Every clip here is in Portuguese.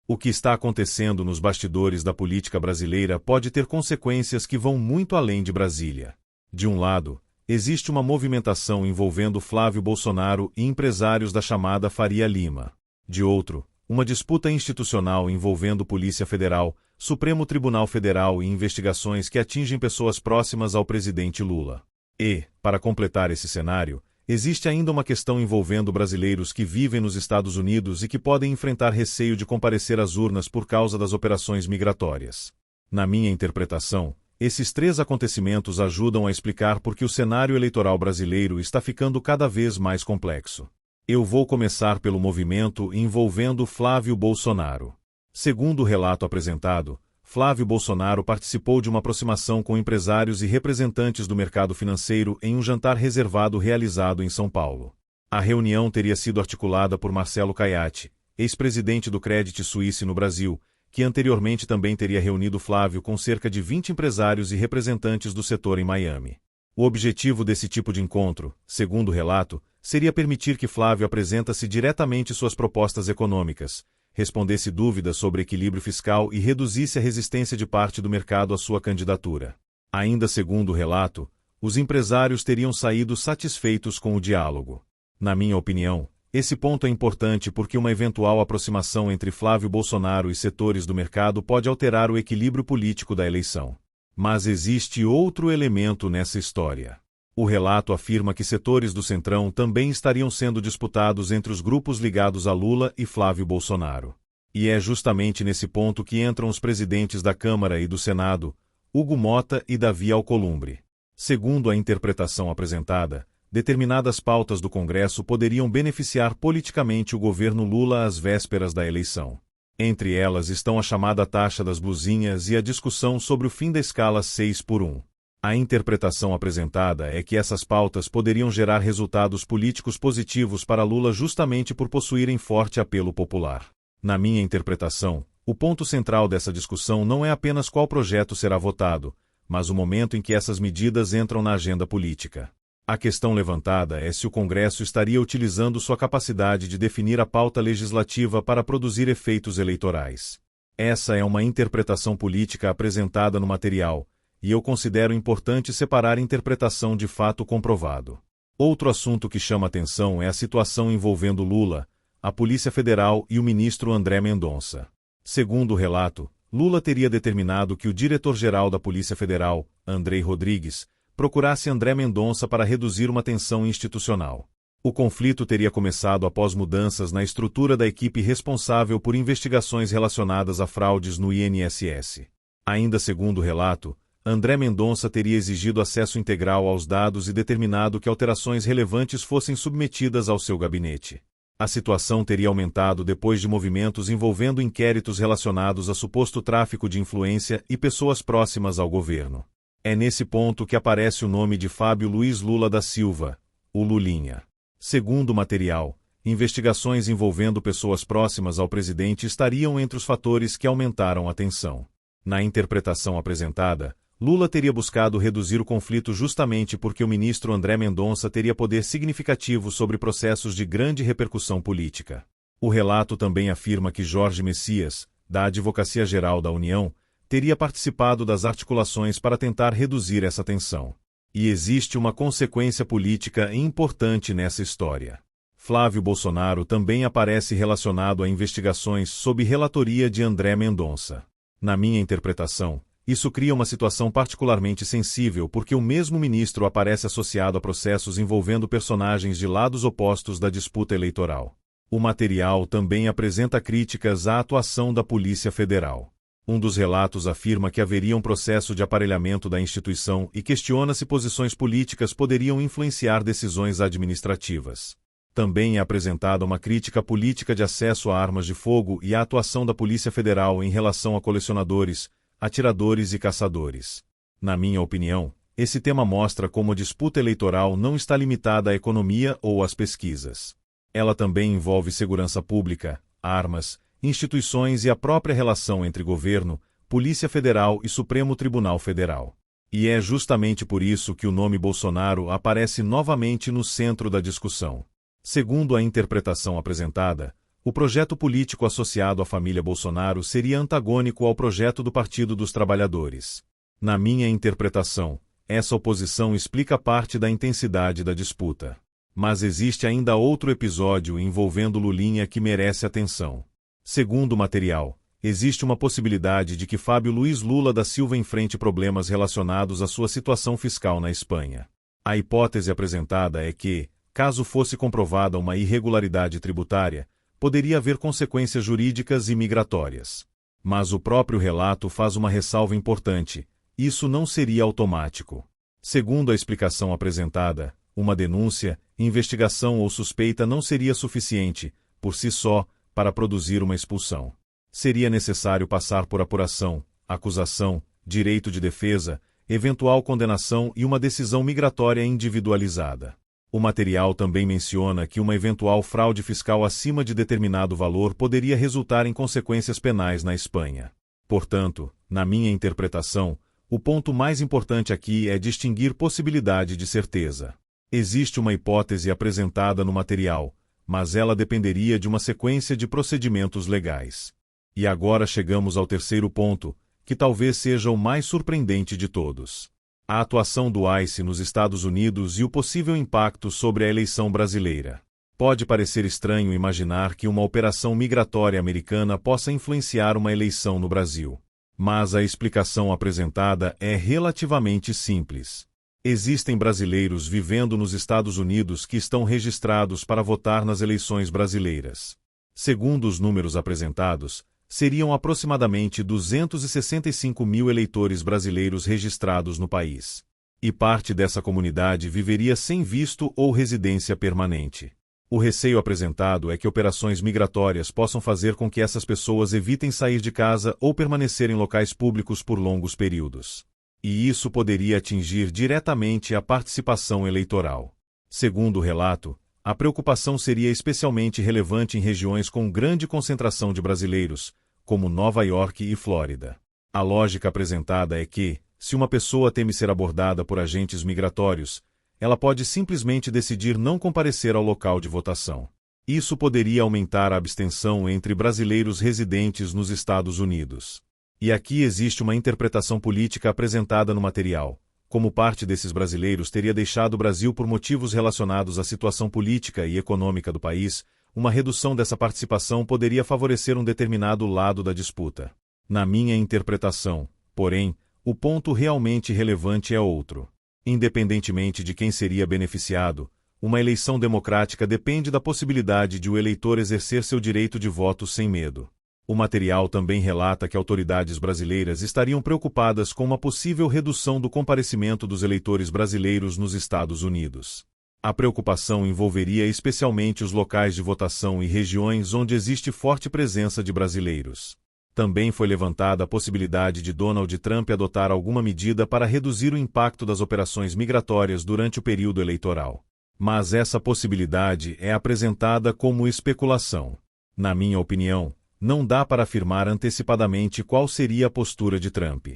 O que está acontecendo nos bastidores da política brasileira pode ter consequências que vão muito além de Brasília. De um lado, existe uma movimentação envolvendo Flávio Bolsonaro e empresários da chamada Faria Lima. De outro, uma disputa institucional envolvendo Polícia Federal, Supremo Tribunal Federal e investigações que atingem pessoas próximas ao presidente Lula. E, para completar esse cenário, existe ainda uma questão envolvendo brasileiros que vivem nos Estados Unidos e que podem enfrentar receio de comparecer às urnas por causa das operações migratórias. Na minha interpretação, esses três acontecimentos ajudam a explicar por que o cenário eleitoral brasileiro está ficando cada vez mais complexo. Eu vou começar pelo movimento envolvendo Flávio Bolsonaro. Segundo o relato apresentado, Flávio Bolsonaro participou de uma aproximação com empresários e representantes do mercado financeiro em um jantar reservado realizado em São Paulo. A reunião teria sido articulada por Marcelo Caiati, ex-presidente do Credit Suisse no Brasil, que anteriormente também teria reunido Flávio com cerca de 20 empresários e representantes do setor em Miami. O objetivo desse tipo de encontro, segundo o relato, seria permitir que Flávio apresentasse diretamente suas propostas econômicas, respondesse dúvidas sobre equilíbrio fiscal e reduzisse a resistência de parte do mercado à sua candidatura. Ainda segundo o relato, os empresários teriam saído satisfeitos com o diálogo. Na minha opinião, esse ponto é importante porque uma eventual aproximação entre Flávio Bolsonaro e setores do mercado pode alterar o equilíbrio político da eleição. Mas existe outro elemento nessa história. O relato afirma que setores do Centrão também estariam sendo disputados entre os grupos ligados a Lula e Flávio Bolsonaro. E é justamente nesse ponto que entram os presidentes da Câmara e do Senado, Hugo Mota e Davi Alcolumbre. Segundo a interpretação apresentada, determinadas pautas do Congresso poderiam beneficiar politicamente o governo Lula às vésperas da eleição. Entre elas estão a chamada taxa das blusinhas e a discussão sobre o fim da escala 6x1. A interpretação apresentada é que essas pautas poderiam gerar resultados políticos positivos para Lula justamente por possuírem forte apelo popular. Na minha interpretação, o ponto central dessa discussão não é apenas qual projeto será votado, mas o momento em que essas medidas entram na agenda política. A questão levantada é se o Congresso estaria utilizando sua capacidade de definir a pauta legislativa para produzir efeitos eleitorais. Essa é uma interpretação política apresentada no material, e eu considero importante separar interpretação de fato comprovado. Outro assunto que chama atenção é a situação envolvendo Lula, a Polícia Federal e o ministro André Mendonça. Segundo o relato, Lula teria determinado que o diretor-geral da Polícia Federal, Andrei Rodrigues, procurasse André Mendonça para reduzir uma tensão institucional. O conflito teria começado após mudanças na estrutura da equipe responsável por investigações relacionadas a fraudes no INSS. Ainda segundo o relato, André Mendonça teria exigido acesso integral aos dados e determinado que alterações relevantes fossem submetidas ao seu gabinete. A situação teria aumentado depois de movimentos envolvendo inquéritos relacionados a suposto tráfico de influência e pessoas próximas ao governo. É nesse ponto que aparece o nome de Fábio Luiz Lula da Silva, o Lulinha. Segundo o material, investigações envolvendo pessoas próximas ao presidente estariam entre os fatores que aumentaram a tensão. Na interpretação apresentada, Lula teria buscado reduzir o conflito justamente porque o ministro André Mendonça teria poder significativo sobre processos de grande repercussão política. O relato também afirma que Jorge Messias, da Advocacia Geral da União, teria participado das articulações para tentar reduzir essa tensão. E existe uma consequência política importante nessa história. Flávio Bolsonaro também aparece relacionado a investigações sob relatoria de André Mendonça. Na minha interpretação, isso cria uma situação particularmente sensível porque o mesmo ministro aparece associado a processos envolvendo personagens de lados opostos da disputa eleitoral. O material também apresenta críticas à atuação da Polícia Federal. Um dos relatos afirma que haveria um processo de aparelhamento da instituição e questiona se posições políticas poderiam influenciar decisões administrativas. Também é apresentada uma crítica política de acesso a armas de fogo e à atuação da Polícia Federal em relação a colecionadores, atiradores e caçadores. Na minha opinião, esse tema mostra como a disputa eleitoral não está limitada à economia ou às pesquisas. Ela também envolve segurança pública, armas, instituições e a própria relação entre governo, Polícia Federal e Supremo Tribunal Federal. E é justamente por isso que o nome Bolsonaro aparece novamente no centro da discussão. Segundo a interpretação apresentada, O projeto político associado à família Bolsonaro seria antagônico ao projeto do Partido dos Trabalhadores. Na minha interpretação, essa oposição explica parte da intensidade da disputa. Mas existe ainda outro episódio envolvendo Lulinha que merece atenção. Segundo o material, existe uma possibilidade de que Fábio Luiz Lula da Silva enfrente problemas relacionados à sua situação fiscal na Espanha. A hipótese apresentada é que, caso fosse comprovada uma irregularidade tributária, poderia haver consequências jurídicas e migratórias. Mas o próprio relato faz uma ressalva importante: isso não seria automático. Segundo a explicação apresentada, uma denúncia, investigação ou suspeita não seria suficiente, por si só, para produzir uma expulsão. Seria necessário passar por apuração, acusação, direito de defesa, eventual condenação e uma decisão migratória individualizada. O material também menciona que uma eventual fraude fiscal acima de determinado valor poderia resultar em consequências penais na Espanha. Portanto, na minha interpretação, o ponto mais importante aqui é distinguir possibilidade de certeza. Existe uma hipótese apresentada no material, mas ela dependeria de uma sequência de procedimentos legais. E agora chegamos ao terceiro ponto, que talvez seja o mais surpreendente de todos: a atuação do ICE nos Estados Unidos e o possível impacto sobre a eleição brasileira. Pode parecer estranho imaginar que uma operação migratória americana possa influenciar uma eleição no Brasil. Mas a explicação apresentada é relativamente simples. Existem brasileiros vivendo nos Estados Unidos que estão registrados para votar nas eleições brasileiras. Segundo os números apresentados, seriam aproximadamente 265 mil eleitores brasileiros registrados no país. E parte dessa comunidade viveria sem visto ou residência permanente. O receio apresentado é que operações migratórias possam fazer com que essas pessoas evitem sair de casa ou permanecer em locais públicos por longos períodos. E isso poderia atingir diretamente a participação eleitoral. Segundo o relato, a preocupação seria especialmente relevante em regiões com grande concentração de brasileiros, como Nova York e Flórida. A lógica apresentada é que, se uma pessoa teme ser abordada por agentes migratórios, ela pode simplesmente decidir não comparecer ao local de votação. Isso poderia aumentar a abstenção entre brasileiros residentes nos Estados Unidos. E aqui existe uma interpretação política apresentada no material. Como parte desses brasileiros teria deixado o Brasil por motivos relacionados à situação política e econômica do país, uma redução dessa participação poderia favorecer um determinado lado da disputa. Na minha interpretação, porém, o ponto realmente relevante é outro. Independentemente de quem seria beneficiado, uma eleição democrática depende da possibilidade de o eleitor exercer seu direito de voto sem medo. O material também relata que autoridades brasileiras estariam preocupadas com uma possível redução do comparecimento dos eleitores brasileiros nos Estados Unidos. A preocupação envolveria especialmente os locais de votação e regiões onde existe forte presença de brasileiros. Também foi levantada a possibilidade de Donald Trump adotar alguma medida para reduzir o impacto das operações migratórias durante o período eleitoral. Mas essa possibilidade é apresentada como especulação. Na minha opinião, não dá para afirmar antecipadamente qual seria a postura de Trump.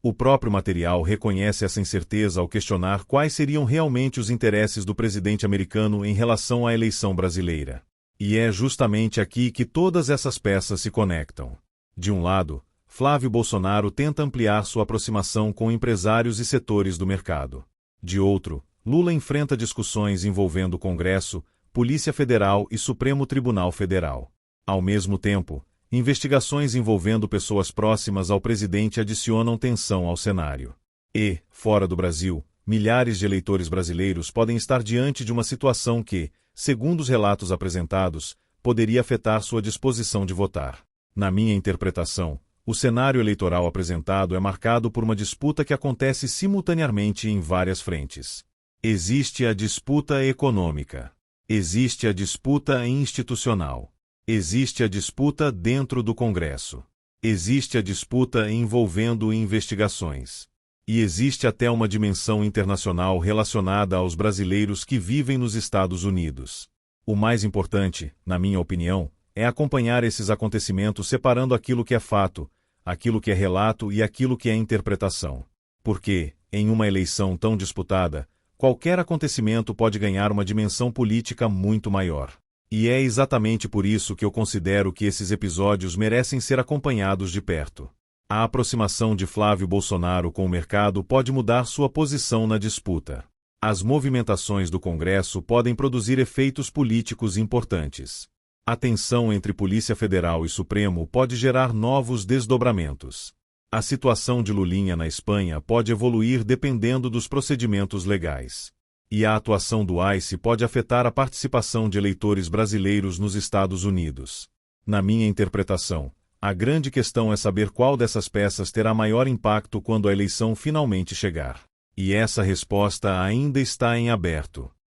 O próprio material reconhece essa incerteza ao questionar quais seriam realmente os interesses do presidente americano em relação à eleição brasileira. E é justamente aqui que todas essas peças se conectam. De um lado, Flávio Bolsonaro tenta ampliar sua aproximação com empresários e setores do mercado. De outro, Lula enfrenta discussões envolvendo o Congresso, Polícia Federal e Supremo Tribunal Federal. Ao mesmo tempo, investigações envolvendo pessoas próximas ao presidente adicionam tensão ao cenário. E, fora do Brasil, milhares de eleitores brasileiros podem estar diante de uma situação que, segundo os relatos apresentados, poderia afetar sua disposição de votar. Na minha interpretação, o cenário eleitoral apresentado é marcado por uma disputa que acontece simultaneamente em várias frentes. Existe a disputa econômica. Existe a disputa institucional. Existe a disputa dentro do Congresso. Existe a disputa envolvendo investigações. E existe até uma dimensão internacional relacionada aos brasileiros que vivem nos Estados Unidos. O mais importante, na minha opinião, é acompanhar esses acontecimentos separando aquilo que é fato, aquilo que é relato e aquilo que é interpretação. Porque, em uma eleição tão disputada, qualquer acontecimento pode ganhar uma dimensão política muito maior. E é exatamente por isso que eu considero que esses episódios merecem ser acompanhados de perto. A aproximação de Flávio Bolsonaro com o mercado pode mudar sua posição na disputa. As movimentações do Congresso podem produzir efeitos políticos importantes. A tensão entre Polícia Federal e Supremo pode gerar novos desdobramentos. A situação de Lulinha na Espanha pode evoluir dependendo dos procedimentos legais. E a atuação do ICE pode afetar a participação de eleitores brasileiros nos Estados Unidos. Na minha interpretação, a grande questão é saber qual dessas peças terá maior impacto quando a eleição finalmente chegar. E essa resposta ainda está em aberto.